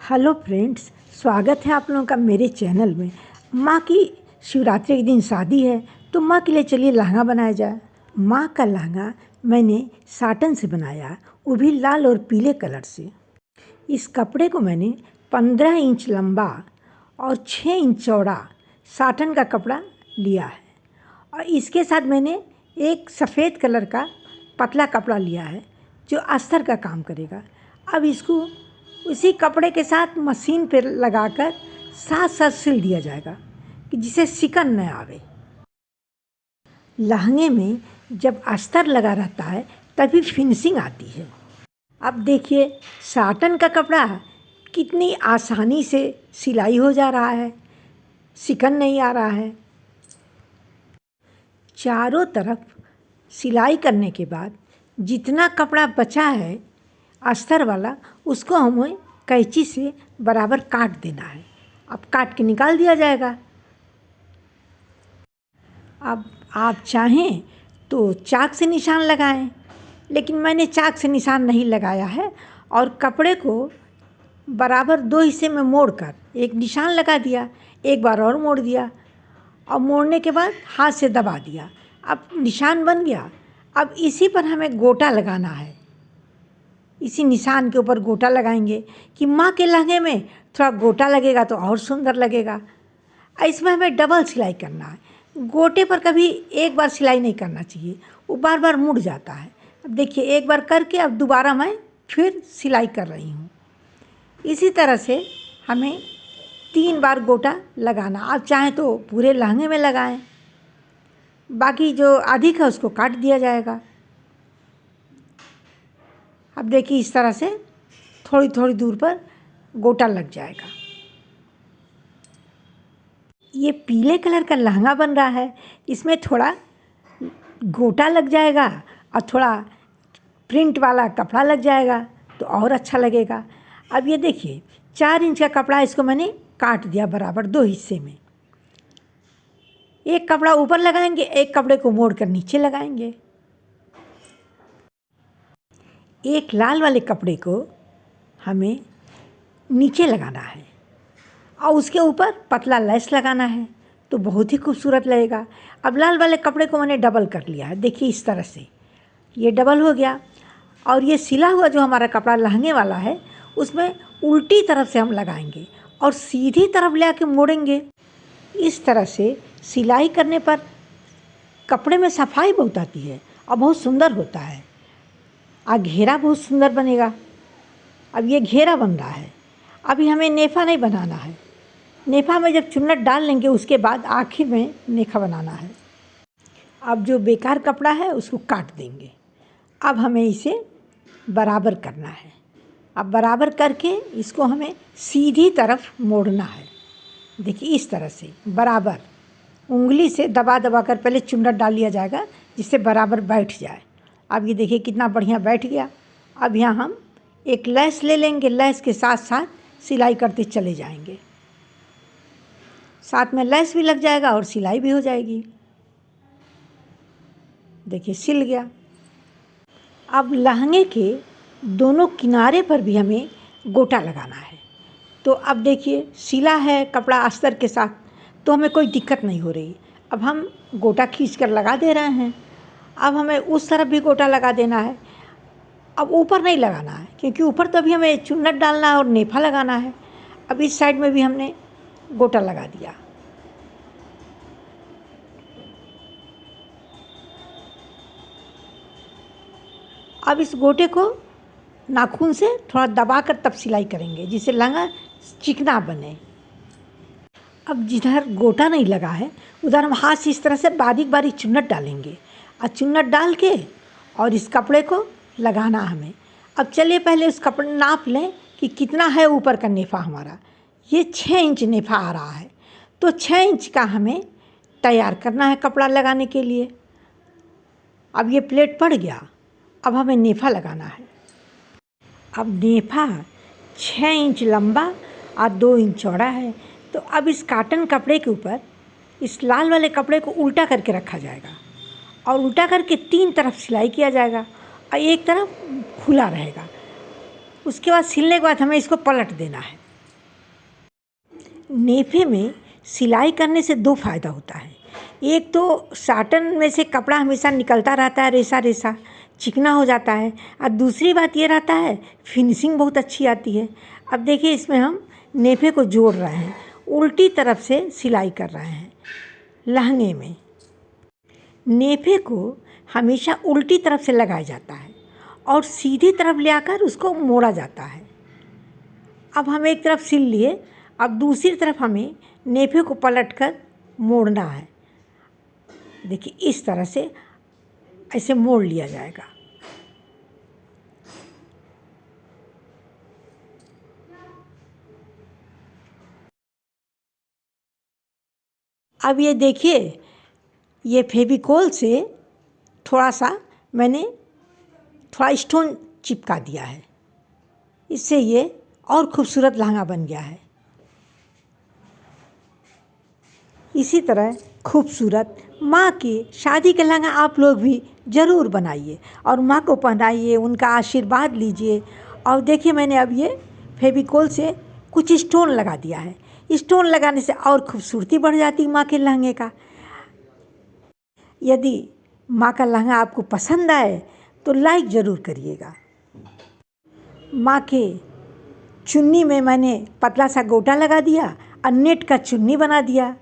Hello friends, स्वागत है आप लोगों का मेरे चैनल में। माँ की शिवरात्रि के दिन शादी है तो माँ के लिए चलिए लहंगा बनाया जाए। माँ का लहंगा मैंने साटन से बनाया, वो भी लाल और पीले कलर से। इस कपड़े को मैंने 15 इंच लंबा और 6 इंच चौड़ा साटन का कपड़ा लिया है और इसके साथ मैंने एक सफ़ेद कलर का पतला कपड़ा लिया है जो अस्तर का काम करेगा। अब इसको उसी कपड़े के साथ मशीन पर लगाकर साथ साथ सिल दिया जाएगा कि जिसे सिकन न आवे। लहंगे में जब अस्तर लगा रहता है तभी फिनिशिंग आती है। अब देखिए साटन का कपड़ा कितनी आसानी से सिलाई हो जा रहा है, सिकन नहीं आ रहा है। चारों तरफ सिलाई करने के बाद जितना कपड़ा बचा है अस्तर वाला, उसको हमें कैंची से बराबर काट देना है। अब काट के निकाल दिया जाएगा। अब आप चाहें तो चाक से निशान लगाएं, लेकिन मैंने चाक से निशान नहीं लगाया है और कपड़े को बराबर 2 हिस्से में मोड़कर एक निशान लगा दिया, एक बार और मोड़ दिया और मोड़ने के बाद हाथ से दबा दिया। अब निशान बन गया। अब इसी पर हमें गोटा लगाना है। इसी निशान के ऊपर गोटा लगाएंगे कि माँ के लहंगे में थोड़ा गोटा लगेगा तो और सुंदर लगेगा। इसमें हमें डबल सिलाई करना है। गोटे पर कभी एक बार सिलाई नहीं करना चाहिए, वो बार बार मुड़ जाता है। अब देखिए एक बार करके अब दोबारा मैं फिर सिलाई कर रही हूँ। इसी तरह से हमें 3 बार गोटा लगाना। आप चाहें तो पूरे लहंगे में लगाएं, बाकी जो अधिक है उसको काट दिया जाएगा। अब देखिए इस तरह से थोड़ी थोड़ी दूर पर गोटा लग जाएगा। ये पीले कलर का लहंगा बन रहा है, इसमें थोड़ा गोटा लग जाएगा और थोड़ा प्रिंट वाला कपड़ा लग जाएगा तो और अच्छा लगेगा। अब ये देखिए 4 इंच का कपड़ा, इसको मैंने काट दिया बराबर 2 हिस्से में। एक कपड़ा ऊपर लगाएंगे, एक कपड़े को मोड़ कर नीचे लगाएंगे। एक लाल वाले कपड़े को हमें नीचे लगाना है और उसके ऊपर पतला लेस लगाना है तो बहुत ही खूबसूरत लगेगा। अब लाल वाले कपड़े को मैंने डबल कर लिया है। देखिए इस तरह से ये डबल हो गया और ये सिला हुआ जो हमारा कपड़ा लहंगे वाला है उसमें उल्टी तरफ से हम लगाएंगे और सीधी तरफ ले आके मोड़ेंगे। इस तरह से सिलाई करने पर कपड़े में सफाई बहुत आती है और बहुत सुंदर होता है और घेरा बहुत सुंदर बनेगा। अब ये घेरा बन रहा है। अभी हमें नेफा नहीं बनाना है। नेफा में जब चुन्नट डाल लेंगे उसके बाद आखिर में नेफा बनाना है। अब जो बेकार कपड़ा है उसको काट देंगे। अब हमें इसे बराबर करना है। अब बराबर करके इसको हमें सीधी तरफ मोड़ना है। देखिए इस तरह से बराबर उंगली से दबा दबा कर पहले चुन्नट डाल लिया जाएगा जिससे बराबर बैठ जाए। अब ये देखिए कितना बढ़िया बैठ गया। अब यहाँ हम एक लेस ले लेंगे, लेस के साथ साथ सिलाई करते चले जाएंगे। साथ में लेस भी लग जाएगा और सिलाई भी हो जाएगी। देखिए सिल गया। अब लहंगे के दोनों किनारे पर भी हमें गोटा लगाना है। तो अब देखिए सिला है कपड़ा अस्तर के साथ तो हमें कोई दिक्कत नहीं हो रही। अब हम गोटा खींच कर लगा दे रहे हैं। अब हमें उस तरफ भी गोटा लगा देना है। अब ऊपर नहीं लगाना है क्योंकि ऊपर तो अभी हमें चुन्नट डालना है और नेफा लगाना है। अब इस साइड में भी हमने गोटा लगा दिया। अब इस गोटे को नाखून से थोड़ा दबाकर तब सिलाई करेंगे जिससे लहंगा चिकना बने। अब जिधर गोटा नहीं लगा है उधर हम हाथ से इस तरह से बारीक बारीक चुन्नट डालेंगे और चुन्नट डाल के और इस कपड़े को लगाना हमें। अब चलिए पहले उस कपड़े नाप लें कि कितना है ऊपर का नेफा हमारा। ये 6 इंच नेफा आ रहा है तो 6 इंच का हमें तैयार करना है कपड़ा लगाने के लिए। अब ये प्लेट पड़ गया। अब हमें नेफा लगाना है। अब नेफा 6 इंच लंबा और 2 इंच चौड़ा है तो अब इस काटन कपड़े के ऊपर इस लाल वाले कपड़े को उल्टा करके रखा जाएगा और उल्टा करके 3 तरफ सिलाई किया जाएगा और एक तरफ खुला रहेगा। उसके बाद सिलने के बाद हमें इसको पलट देना है। नेफे में सिलाई करने से दो फायदा होता है। एक तो साटन में से कपड़ा हमेशा निकलता रहता है, रेसा रेसा चिकना हो जाता है। और दूसरी बात ये रहता है फिनिशिंग बहुत अच्छी आती है। अब देखिए इसमें हम नेफे को जोड़ रहे हैं, उल्टी तरफ से सिलाई कर रहे हैं। लहंगे में नेफे को हमेशा उल्टी तरफ से लगाया जाता है और सीधी तरफ ले आकर उसको मोड़ा जाता है। अब हम एक तरफ सिल लिए, अब दूसरी तरफ हमें नेफे को पलटकर मोड़ना है। देखिए इस तरह से ऐसे मोड़ लिया जाएगा। अब ये देखिए, ये फेविकोल से थोड़ा सा मैंने थोड़ा स्टोन चिपका दिया है, इससे ये और खूबसूरत लहंगा बन गया है। इसी तरह खूबसूरत माँ की शादी का लहंगा आप लोग भी ज़रूर बनाइए और माँ को पहनाइए, उनका आशीर्वाद लीजिए। और देखिए मैंने अब ये फेविकोल से कुछ स्टोन लगा दिया है। स्टोन लगाने से और खूबसूरती बढ़ जाती है माँ के लहंगे का। यदि माँ का लहंगा आपको पसंद आए तो लाइक ज़रूर करिएगा। माँ के चुन्नी में मैंने पतला सा गोटा लगा दिया और नेट का चुन्नी बना दिया।